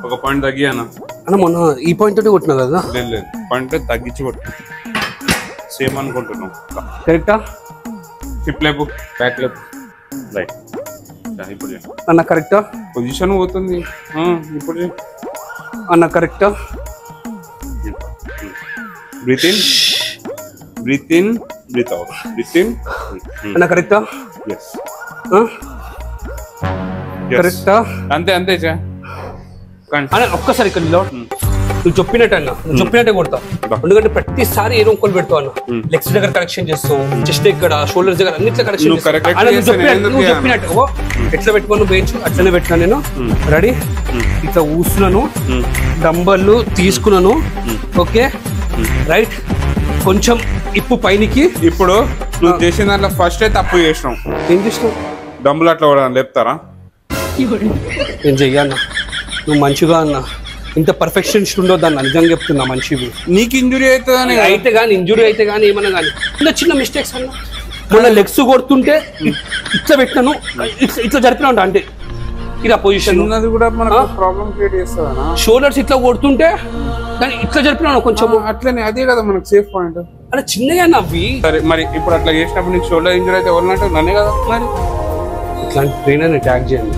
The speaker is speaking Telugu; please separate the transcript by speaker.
Speaker 1: ఒక పాయింట్ తగ్గి అన్న.
Speaker 2: అన్న మొన్న ఈ పాయింట్ తోటి కొట్టినా కదా?
Speaker 1: లేదు పాయింట్ తగ్గించి కొట్టు. సేమ్ అనుకుంటున్నాం.
Speaker 2: కరెక్టా?
Speaker 1: హిప్ లేపు, బ్యాక్ లేపు, రైట్. ఇప్పుడు
Speaker 2: అన్న కరెక్టా?
Speaker 1: పొజిషన్ పోతుంది. ఇప్పుడు
Speaker 2: అన్న కరెక్టా?
Speaker 1: Breath in, breath in, breath out, breath in.
Speaker 2: అన్న కరెక్టా?
Speaker 1: ఎస్
Speaker 2: కరెక్టా?
Speaker 1: అంతే అంతే.
Speaker 2: అన్న ఒక్కసారి ఇక్కడ నువ్వు చెప్పినట్టు అన్న, నువ్వు చెప్పినట్టే కొడతా. ఎందుకంటే ప్రతిసారి ఏదో ఒకటి పెడతావు అన్న. లెగ్స్ దగ్గర కరెక్షన్ చేస్తావు, చెస్ట్ దగ్గర, షోల్డర్స్ దగ్గర అన్నిట్లో కరెక్షన్. నువ్వు చెప్పినట్టు ఎట్లా పెట్టుకోను బెంచ్ అట్లనే పెట్టినా నేను. రెడీ? ఇట్లా ఊస్తున్నాను, డంబర్లు తీసుకున్నాను. Okay right. కొంచెం ఇప్పు పైనికి.
Speaker 1: ఇప్పుడు నువ్వు చేసిన దాంట్లో ఫస్ట్ అయితే తప్పు చేసినావు.
Speaker 2: ఏం చేసినావు?
Speaker 1: డంబులు అట్లా కూడా లేపుతారా?
Speaker 2: నేను చెయ్యన్నా. నువ్వు మంచిగా అన్నా, ఇంత పర్ఫెక్షనిస్ట్ ఉండొద్దు అన్న, నిజంగా చెప్తున్నా. మంచివి
Speaker 1: నీకు ఇంజురీ అవుతుందని
Speaker 2: అయితే కానీ, ఇంజురీ అయితే కానీ ఏమన్నా కానీ చిన్న చిన్న మిస్టేక్స్ అన్న. మొన్న లెగ్స్ కొడుతుంటే ఇట్లా పెట్టినాను, ఇట్లా జరిపినా ఉంటా అంటే ఇది ఆ పొజిషన్
Speaker 1: కూడా ప్రాబ్లం క్రియేట్ చేస్తుందా?
Speaker 2: షోల్డర్స్ ఇట్లా కొడుతుంటే కానీ ఇట్లా జరిపినాను కొంచెం.
Speaker 1: అట్లనే అదే కదా మనకు సేఫ్ పాయింట్.
Speaker 2: అలా చిన్నగా నవ్వి.
Speaker 1: సరే మరి ఇప్పుడు అట్లా చేసినప్పుడు నీకు షోల్డర్ ఇంజురీ అయితే ఎవరినట్టు నన్నే కదా. మరి
Speaker 2: ఇట్లాంటి ట్రైనర్ని ట్యాగ్ చేయండి.